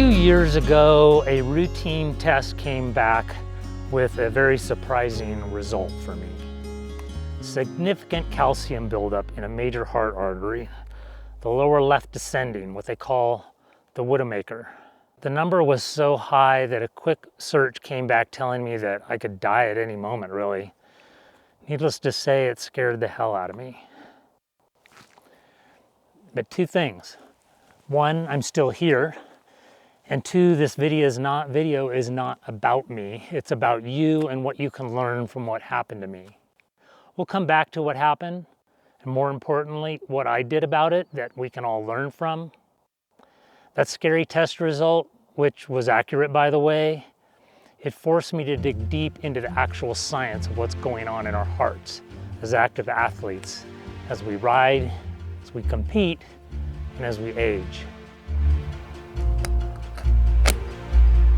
few years ago, a routine test came back with a very surprising result for me. Significant calcium buildup in a major heart artery, the lower left descending, what they call the widowmaker. The number was so high that a quick search came back telling me that I could die at any moment, really. Needless to say, it scared the hell out of me. But two things. One, I'm still here. And two, this video is not about me. It's about you and what you can learn from what happened to me. We'll come back to what happened, and more importantly, what I did about it that we can all learn from. That scary test result, which was accurate by the way, it forced me to dig deep into the actual science of what's going on in our hearts as active athletes, as we ride, as we compete, and as we age.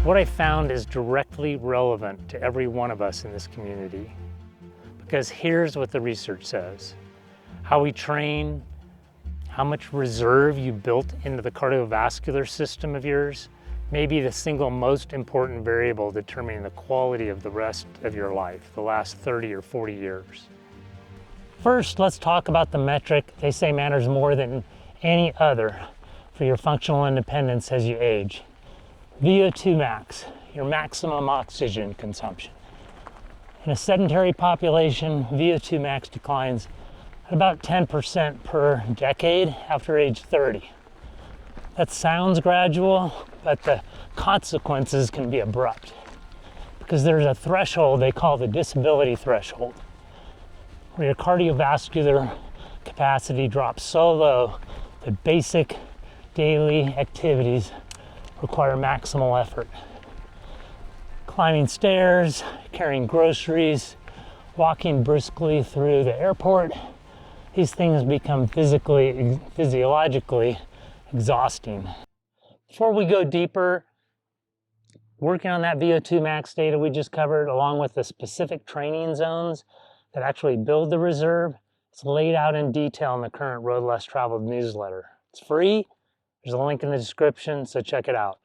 What I found is directly relevant to every one of us in this community, because here's what the research says. How we train, how much reserve you built into the cardiovascular system of yours may be the single most important variable determining the quality of the rest of your life, the last 30 or 40 years. First, let's talk about the metric they say matters more than any other for your functional independence as you age. VO2 max, your maximum oxygen consumption. In a sedentary population, VO2 max declines at about 10% per decade after age 30. That sounds gradual, but the consequences can be abrupt because there's a threshold they call the disability threshold, where your cardiovascular capacity drops so low that basic daily activities require maximal effort. Climbing stairs, carrying groceries, walking briskly through the airport, these things become physiologically exhausting. Before we go deeper, working on that VO2 max data we just covered, along with the specific training zones that actually build the reserve, it's laid out in detail in the current Road Less Traveled newsletter. It's free. There's a link in the description, so check it out.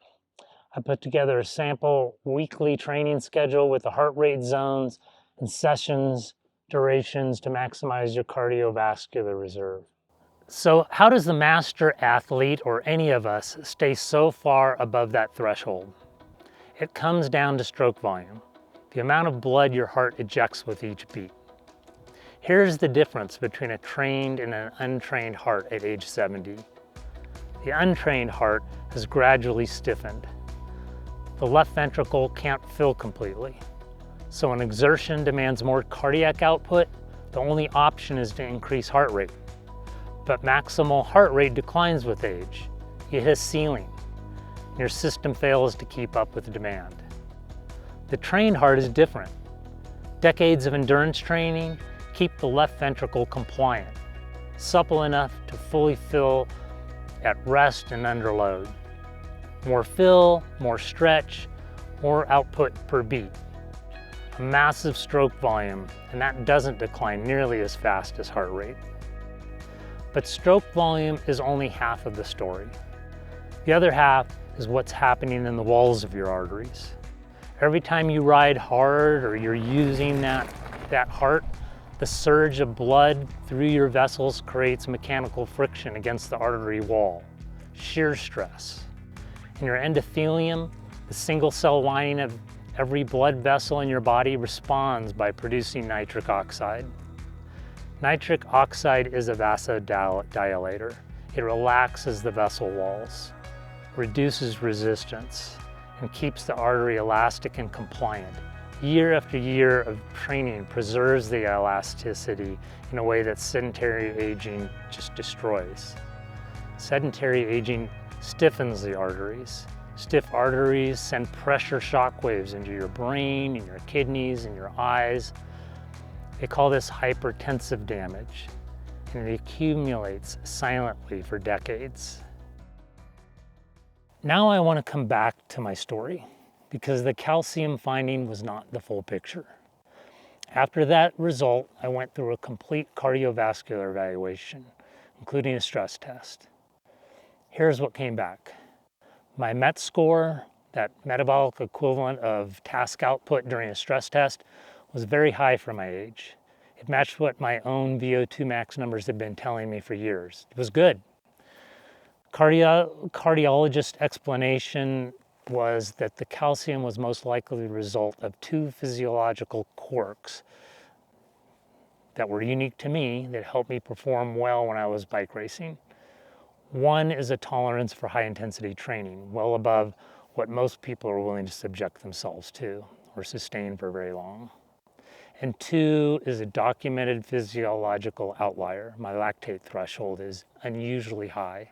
I put together a sample weekly training schedule with the heart rate zones and sessions durations to maximize your cardiovascular reserve. So how does the master athlete or any of us stay so far above that threshold? It comes down to stroke volume, the amount of blood your heart ejects with each beat. Here's the difference between a trained and an untrained heart at age 70. The untrained heart has gradually stiffened. The left ventricle can't fill completely. So when exertion demands more cardiac output, the only option is to increase heart rate. But maximal heart rate declines with age. You hit a ceiling. Your system fails to keep up with the demand. The trained heart is different. Decades of endurance training keep the left ventricle compliant, supple enough to fully fill at rest and under load. More fill, more stretch, more output per beat. A massive stroke volume, and that doesn't decline nearly as fast as heart rate. But stroke volume is only half of the story. The other half is what's happening in the walls of your arteries. Every time you ride hard or you're using that heart, the surge of blood through your vessels creates mechanical friction against the artery wall, shear stress. In your endothelium, the single cell lining of every blood vessel in your body responds by producing nitric oxide. Nitric oxide is a vasodilator. It relaxes the vessel walls, reduces resistance, and keeps the artery elastic and compliant. Year after year of training preserves the elasticity in a way that sedentary aging just destroys. Sedentary aging stiffens the arteries. Stiff arteries send pressure shock waves into your brain, in your kidneys, in your eyes. They call this hypertensive damage, and it accumulates silently for decades. Now I want to come back to my story, because the calcium finding was not the full picture. After that result, I went through a complete cardiovascular evaluation, including a stress test. Here's what came back. My MET score, that metabolic equivalent of task output during a stress test, was very high for my age. It matched what my own VO2 max numbers had been telling me for years. It was good. Cardiologist explanation was that the calcium was most likely the result of two physiological quirks that were unique to me that helped me perform well when I was bike racing. One is a tolerance for high intensity training, well above what most people are willing to subject themselves to or sustain for very long. And two is a documented physiological outlier. My lactate threshold is unusually high.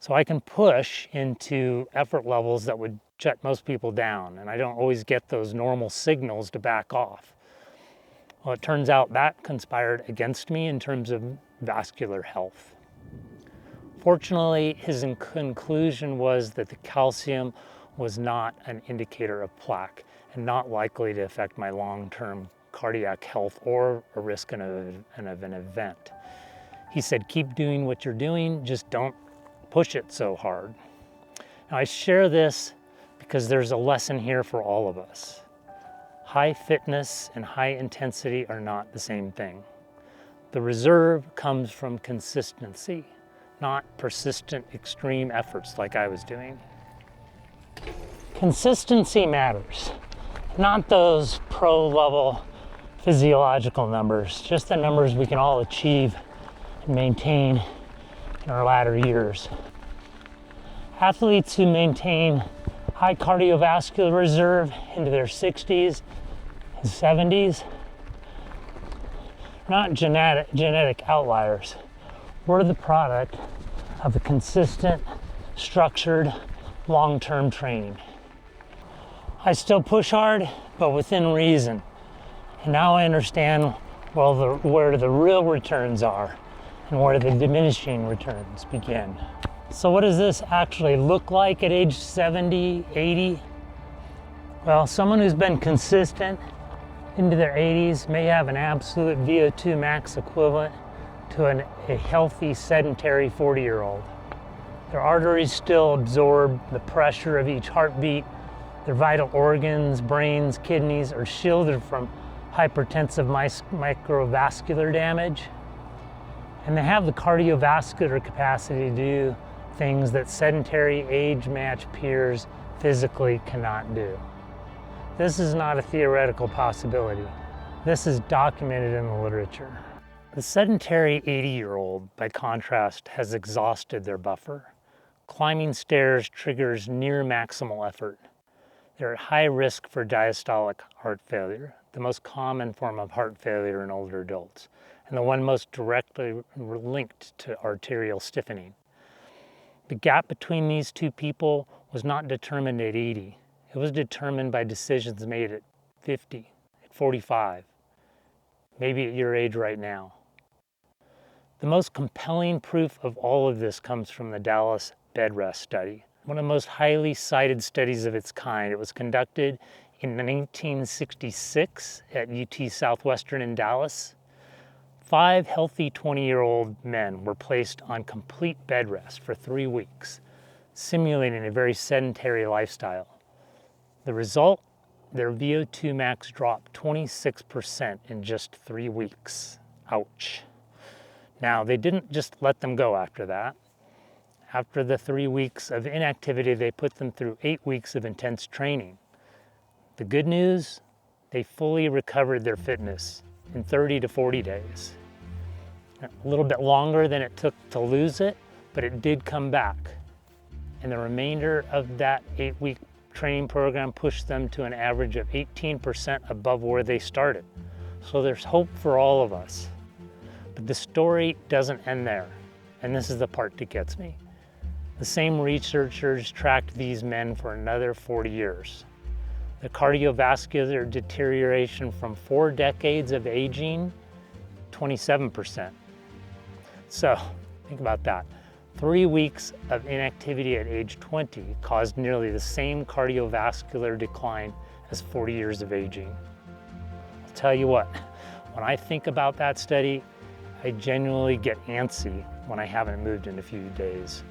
So I can push into effort levels that would shut most people down, and I don't always get those normal signals to back off. Well, it turns out that conspired against me in terms of vascular health. Fortunately, his conclusion was that the calcium was not an indicator of plaque and not likely to affect my long-term cardiac health or a risk of an event. He said, keep doing what you're doing, just don't push it so hard. Now, I share this because there's a lesson here for all of us. High fitness and high intensity are not the same thing. The reserve comes from consistency, not persistent extreme efforts like I was doing. Consistency matters, not those pro-level physiological numbers, just the numbers we can all achieve and maintain in our latter years. Athletes who maintain high cardiovascular reserve into their 60s and 70s are not genetic outliers. We're the product of a consistent, structured, long-term training. I still push hard, but within reason. And now I understand where the real returns are and where the diminishing returns begin. So what does this actually look like at age 70, 80? Well, someone who's been consistent into their 80s may have an absolute VO2 max equivalent to a healthy sedentary 40-year-old. Their arteries still absorb the pressure of each heartbeat. Their vital organs, brains, kidneys are shielded from hypertensive microvascular damage. And they have the cardiovascular capacity to do things that sedentary age-matched peers physically cannot do. This is not a theoretical possibility. This is documented in the literature. The sedentary 80-year-old, by contrast, has exhausted their buffer. Climbing stairs triggers near maximal effort. They're at high risk for diastolic heart failure, the most common form of heart failure in older adults, and the one most directly linked to arterial stiffening. The gap between these two people was not determined at 80. It was determined by decisions made at 50, at 45, maybe at your age right now. The most compelling proof of all of this comes from the Dallas bed rest study, one of the most highly cited studies of its kind. It was conducted in 1966 at UT Southwestern in Dallas. 5 healthy 20-year-old men were placed on complete bed rest for 3 weeks, simulating a very sedentary lifestyle. The result, their VO2 max dropped 26% in just 3 weeks. Ouch. Now, they didn't just let them go after that. After the 3 weeks of inactivity, they put them through 8 weeks of intense training. The good news, they fully recovered their fitness in 30 to 40 days. A little bit longer than it took to lose it, but it did come back. And the remainder of that 8-week training program pushed them to an average of 18% above where they started. So there's hope for all of us. But the story doesn't end there, and this is the part that gets me. The same researchers tracked these men for another 40 years. The cardiovascular deterioration from 4 decades of aging, 27%. So think about that. 3 weeks of inactivity at age 20 caused nearly the same cardiovascular decline as 40 years of aging. I'll tell you what, when I think about that study, I genuinely get antsy when I haven't moved in a few days.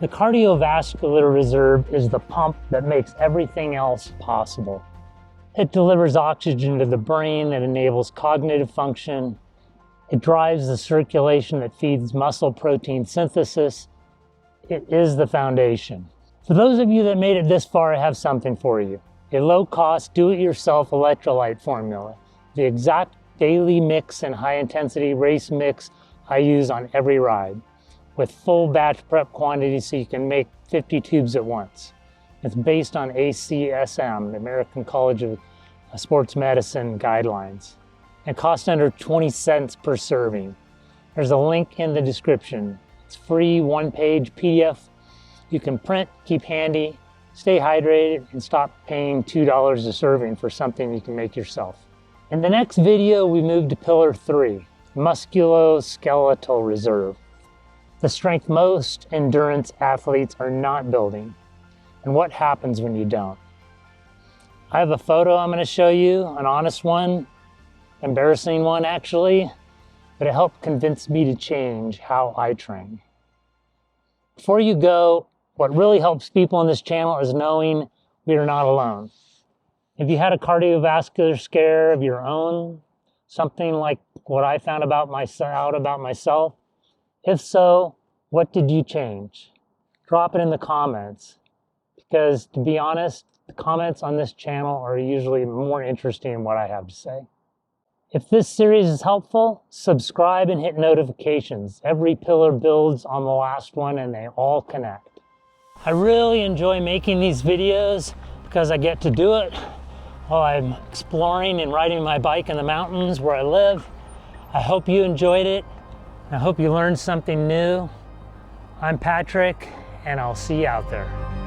The cardiovascular reserve is the pump that makes everything else possible. It delivers oxygen to the brain that enables cognitive function. It drives the circulation that feeds muscle protein synthesis. It is the foundation. For those of you that made it this far, I have something for you. A low-cost, do-it-yourself electrolyte formula. The exact daily mix and high-intensity race mix I use on every ride, with full batch prep quantity so you can make 50 tubes at once. It's based on ACSM, the American College of Sports Medicine guidelines. It costs under 20 cents per serving. There's a link in the description. It's free, one-page PDF. You can print, keep handy, stay hydrated, and stop paying $2 a serving for something you can make yourself. In the next video, we move to Pillar 3, musculoskeletal reserve. The strength most endurance athletes are not building, and what happens when you don't. I have a photo I'm going to show you, an honest one, embarrassing one actually, but it helped convince me to change how I train. Before you go, what really helps people on this channel is knowing we are not alone. If you had a cardiovascular scare of your own, something like what I found out about myself, if so, what did you change? Drop it in the comments, because to be honest, the comments on this channel are usually more interesting than what I have to say. If this series is helpful, subscribe and hit notifications. Every pillar builds on the last one and they all connect. I really enjoy making these videos because I get to do it while I'm exploring and riding my bike in the mountains where I live. I hope you enjoyed it. I hope you learned something new. I'm Patrick, and I'll see you out there.